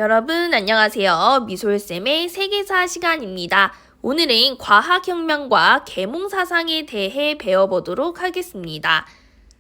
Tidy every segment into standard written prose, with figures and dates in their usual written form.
여러분 안녕하세요. 미솔쌤의 세계사 시간입니다. 오늘은 과학혁명과 계몽사상에 대해 배워보도록 하겠습니다.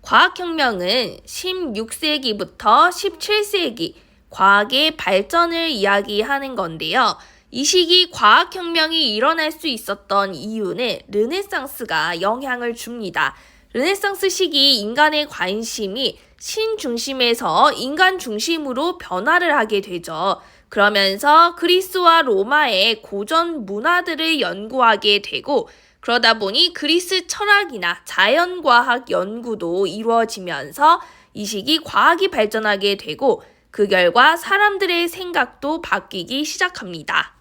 과학혁명은 16세기부터 17세기 과학의 발전을 이야기하는 건데요. 이 시기 과학혁명이 일어날 수 있었던 이유는 르네상스가 영향을 줍니다. 르네상스 시기 인간의 관심이 신 중심에서 인간 중심으로 변화를 하게 되죠. 그러면서 그리스와 로마의 고전 문화들을 연구하게 되고 그러다 보니 그리스 철학이나 자연과학 연구도 이루어지면서 이 시기 과학이 발전하게 되고 그 결과 사람들의 생각도 바뀌기 시작합니다.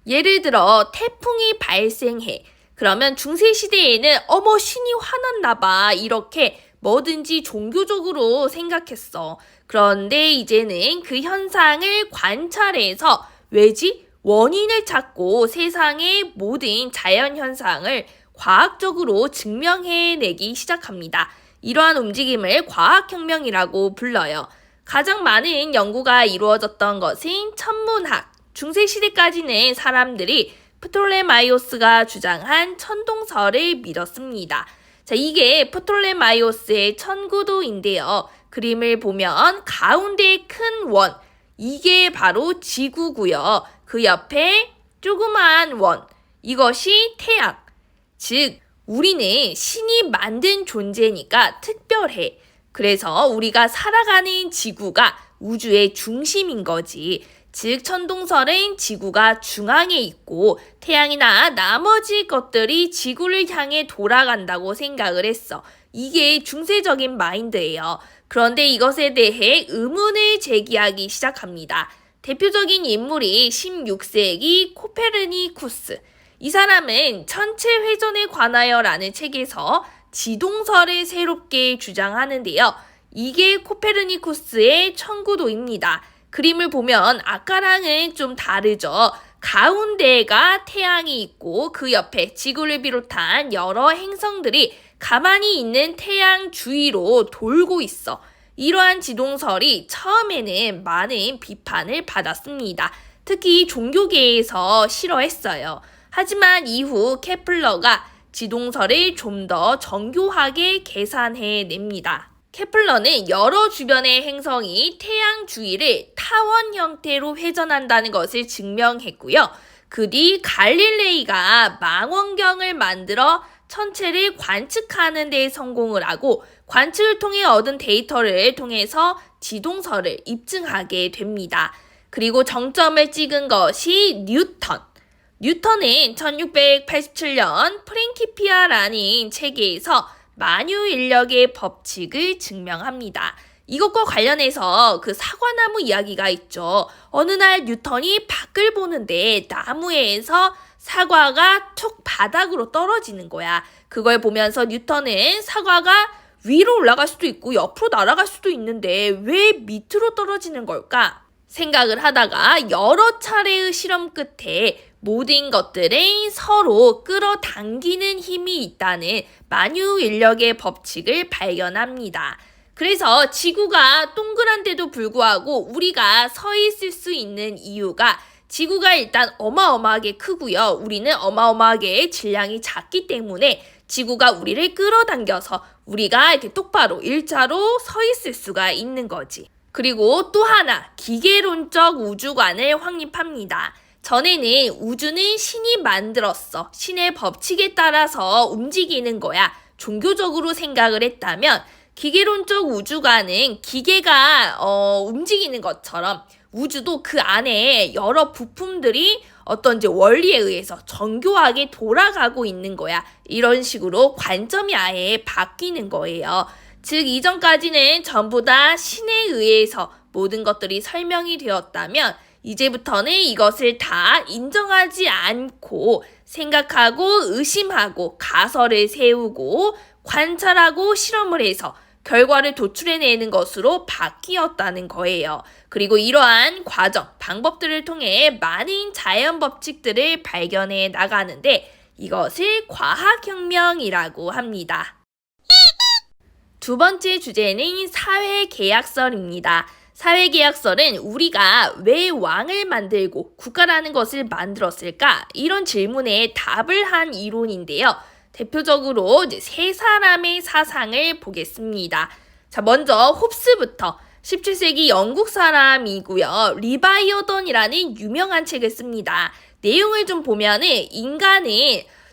예를 들어 태풍이 발생해. 그러면 중세시대에는 어머 신이 화났나 봐 이렇게 뭐든지 종교적으로 생각했어. 그런데 이제는 그 현상을 관찰해서 왜지? 원인을 찾고 세상의 모든 자연현상을 과학적으로 증명해내기 시작합니다. 이러한 움직임을 과학혁명이라고 불러요. 가장 많은 연구가 이루어졌던 것은 천문학. 중세시대까지는 사람들이 프톨레마이오스가 주장한 천동설을 믿었습니다. 자, 이게 프톨레마이오스의 천구도인데요. 그림을 보면 가운데 큰 원, 이게 바로 지구고요. 그 옆에 조그마한 원, 이것이 태양. 즉, 우리는 신이 만든 존재니까 특별해. 그래서 우리가 살아가는 지구가 우주의 중심인 거지. 즉 천동설은 지구가 중앙에 있고 태양이나 나머지 것들이 지구를 향해 돌아간다고 생각을 했어. 이게 중세적인 마인드예요. 그런데 이것에 대해 의문을 제기하기 시작합니다. 대표적인 인물이 16세기 코페르니쿠스. 이 사람은 천체 회전에 관하여라는 책에서 지동설을 새롭게 주장하는데요. 이게 코페르니쿠스의 천구도입니다. 그림을 보면 아까랑은 좀 다르죠. 가운데가 태양이 있고 그 옆에 지구를 비롯한 여러 행성들이 가만히 있는 태양 주위로 돌고 있어. 이러한 지동설이 처음에는 많은 비판을 받았습니다. 특히 종교계에서 싫어했어요. 하지만 이후 케플러가 지동설을 좀 더 정교하게 계산해냅니다. 케플러는 여러 주변의 행성이 태양 주위를 타원 형태로 회전한다는 것을 증명했고요. 그 뒤 갈릴레이가 망원경을 만들어 천체를 관측하는 데 성공을 하고 관측을 통해 얻은 데이터를 통해서 지동설을 입증하게 됩니다. 그리고 정점을 찍은 것이 뉴턴. 뉴턴은 1687년 프린키피아라는 책에서 만유인력의 법칙을 증명합니다. 이것과 관련해서 그 사과나무 이야기가 있죠. 어느 날 뉴턴이 밖을 보는데 나무에서 사과가 툭 바닥으로 떨어지는 거야. 그걸 보면서 뉴턴은 사과가 위로 올라갈 수도 있고 옆으로 날아갈 수도 있는데 왜 밑으로 떨어지는 걸까? 생각을 하다가 여러 차례의 실험 끝에 모든 것들은 서로 끌어당기는 힘이 있다는 만유인력의 법칙을 발견합니다. 그래서 지구가 동그란데도 불구하고 우리가 서 있을 수 있는 이유가 지구가 일단 어마어마하게 크고요. 우리는 어마어마하게 질량이 작기 때문에 지구가 우리를 끌어당겨서 우리가 이렇게 똑바로 일자로 서 있을 수가 있는 거지. 그리고 또 하나, 기계론적 우주관을 확립합니다. 전에는 우주는 신이 만들었어. 신의 법칙에 따라서 움직이는 거야. 종교적으로 생각을 했다면 기계론적 우주관은 기계가 움직이는 것처럼 우주도 그 안에 여러 부품들이 어떤 이제 원리에 의해서 정교하게 돌아가고 있는 거야. 이런 식으로 관점이 아예 바뀌는 거예요. 즉 이전까지는 전부 다 신에 의해서 모든 것들이 설명이 되었다면 이제부터는 이것을 다 인정하지 않고 생각하고 의심하고 가설을 세우고 관찰하고 실험을 해서 결과를 도출해내는 것으로 바뀌었다는 거예요. 그리고 이러한 과정, 방법들을 통해 많은 자연 법칙들을 발견해 나가는데 이것을 과학혁명이라고 합니다. 두 번째 주제는 사회계약설입니다. 사회계약서는 우리가 왜 왕을 만들고 국가라는 것을 만들었을까? 이런 질문에 답을 한 이론인데요. 대표적으로 이제 세 사람의 사상을 보겠습니다. 자, 먼저 홉스부터 17세기 영국 사람이고요. 리바이어던이라는 유명한 책을 씁니다. 내용을 좀 보면은 인간은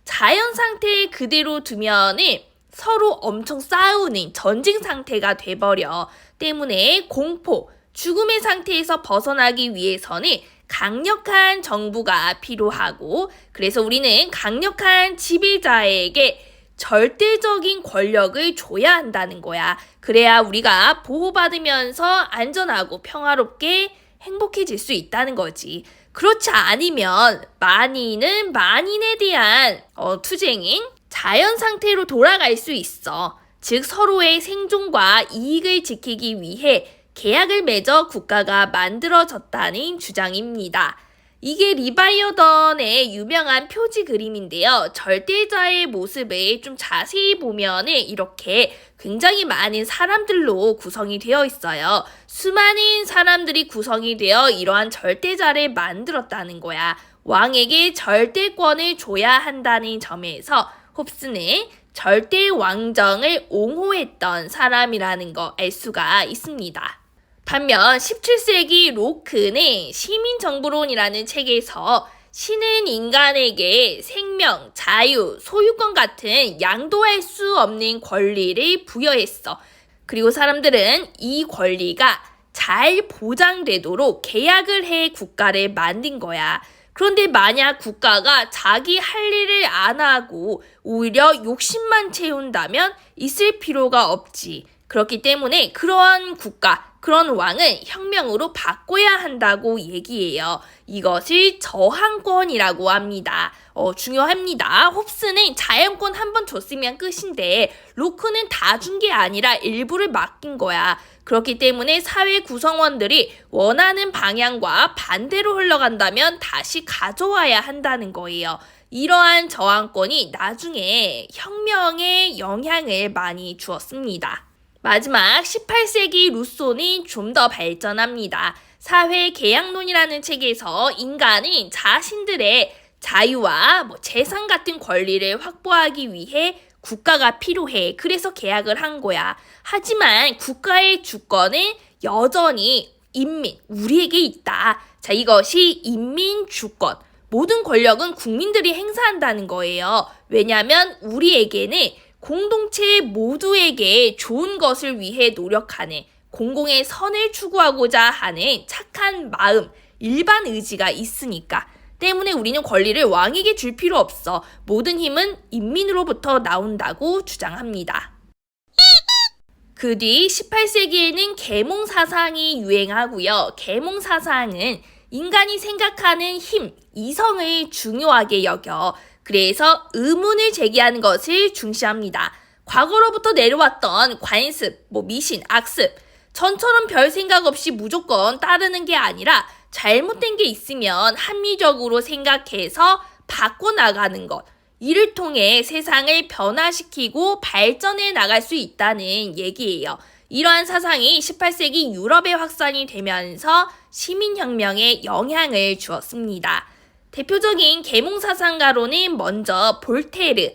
자연 상태 그대로 두면은 서로 엄청 싸우는 전쟁 상태가 돼버려. 때문에 공포, 죽음의 상태에서 벗어나기 위해서는 강력한 정부가 필요하고, 그래서 우리는 강력한 지배자에게 절대적인 권력을 줘야 한다는 거야. 그래야 우리가 보호받으면서 안전하고 평화롭게 행복해질 수 있다는 거지. 그렇지 않으면 만인은 만인에 대한 투쟁인 자연 상태로 돌아갈 수 있어. 즉 서로의 생존과 이익을 지키기 위해 계약을 맺어 국가가 만들어졌다는 주장입니다. 이게 리바이어던의 유명한 표지 그림인데요. 절대자의 모습을 좀 자세히 보면 이렇게 굉장히 많은 사람들로 구성이 되어 있어요. 수많은 사람들이 구성이 되어 이러한 절대자를 만들었다는 거야. 왕에게 절대권을 줘야 한다는 점에서 홉스는 절대 왕정을 옹호했던 사람이라는 거 알 수가 있습니다. 반면 17세기 로크는 시민정부론이라는 책에서 신은 인간에게 생명, 자유, 소유권 같은 양도할 수 없는 권리를 부여했어. 그리고 사람들은 이 권리가 잘 보장되도록 계약을 해 국가를 만든 거야. 그런데 만약 국가가 자기 할 일을 안 하고 오히려 욕심만 채운다면 있을 필요가 없지. 그렇기 때문에 그러한 국가, 그런 왕은 혁명으로 바꿔야 한다고 얘기해요. 이것을 저항권이라고 합니다. 중요합니다. 홉스는 자연권 한 번 줬으면 끝인데 로크는 다 준 게 아니라 일부를 맡긴 거야. 그렇기 때문에 사회 구성원들이 원하는 방향과 반대로 흘러간다면 다시 가져와야 한다는 거예요. 이러한 저항권이 나중에 혁명에 영향을 많이 주었습니다. 마지막 18세기 루소는 좀 더 발전합니다. 사회계약론이라는 책에서 인간은 자신들의 자유와 재산 같은 권리를 확보하기 위해 국가가 필요해. 그래서 계약을 한 거야. 하지만 국가의 주권은 여전히 인민, 우리에게 있다. 자, 이것이 인민주권. 모든 권력은 국민들이 행사한다는 거예요. 왜냐하면 우리에게는 공동체 모두에게 좋은 것을 위해 노력하는 공공의 선을 추구하고자 하는 착한 마음, 일반 의지가 있으니까. 때문에 우리는 권리를 왕에게 줄 필요 없어. 모든 힘은 인민으로부터 나온다고 주장합니다. 그 뒤 18세기에는 계몽 사상이 유행하고요. 계몽 사상은 인간이 생각하는 힘, 이성을 중요하게 여겨. 그래서 의문을 제기하는 것을 중시합니다. 과거로부터 내려왔던 관습, 미신, 악습, 전처럼 별 생각 없이 무조건 따르는 게 아니라 잘못된 게 있으면 합리적으로 생각해서 바꿔나가는 것. 이를 통해 세상을 변화시키고 발전해 나갈 수 있다는 얘기예요. 이러한 사상이 18세기 유럽에 확산이 되면서 시민혁명에 영향을 주었습니다. 대표적인 계몽사상가로는 먼저 볼테르.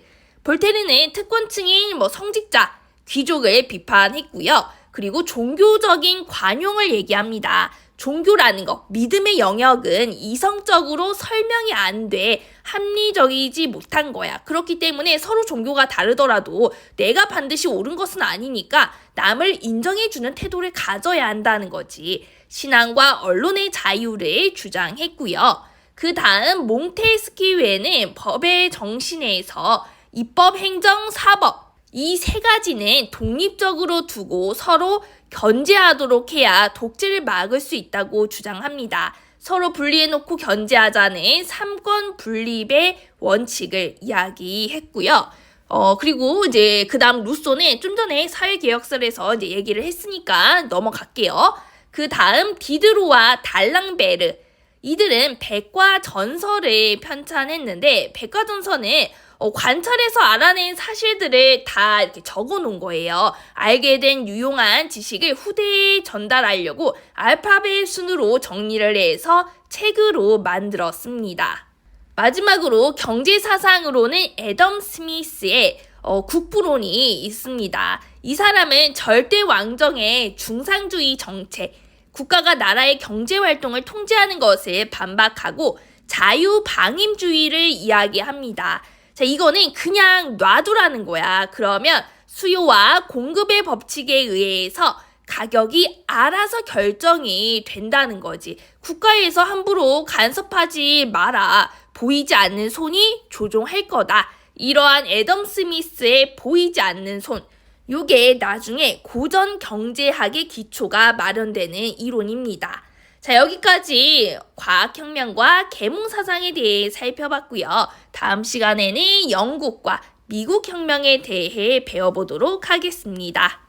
볼테르는 특권층인 성직자, 귀족을 비판했고요. 그리고 종교적인 관용을 얘기합니다. 종교라는 것, 믿음의 영역은 이성적으로 설명이 안 돼 합리적이지 못한 거야. 그렇기 때문에 서로 종교가 다르더라도 내가 반드시 옳은 것은 아니니까 남을 인정해주는 태도를 가져야 한다는 거지. 신앙과 언론의 자유를 주장했고요. 그 다음 몽테스키유에는 법의 정신에서 입법, 행정, 사법 이 세 가지는 독립적으로 두고 서로 견제하도록 해야 독재를 막을 수 있다고 주장합니다. 서로 분리해놓고 견제하자는 삼권 분립의 원칙을 이야기했고요. 그리고 이제 그 다음 루소는 좀 전에 사회개혁설에서 이제 얘기를 했으니까 넘어갈게요. 그 다음 디드로와 달랑베르. 이들은 백과전설을 편찬했는데 백과전설은 관찰해서 알아낸 사실들을 다 이렇게 적어 놓은 거예요. 알게 된 유용한 지식을 후대에 전달하려고 알파벳 순으로 정리를 해서 책으로 만들었습니다. 마지막으로 경제사상으로는 애덤 스미스의 국부론이 있습니다. 이 사람은 절대 왕정의 중상주의 정책, 국가가 나라의 경제활동을 통제하는 것을 반박하고 자유방임주의를 이야기합니다. 자, 이거는 그냥 놔두라는 거야. 그러면 수요와 공급의 법칙에 의해서 가격이 알아서 결정이 된다는 거지. 국가에서 함부로 간섭하지 마라. 보이지 않는 손이 조종할 거다. 이러한 애덤 스미스의 보이지 않는 손. 요게 나중에 고전 경제학의 기초가 마련되는 이론입니다. 자, 여기까지 과학혁명과 계몽사상에 대해 살펴봤고요. 다음 시간에는 영국과 미국 혁명에 대해 배워보도록 하겠습니다.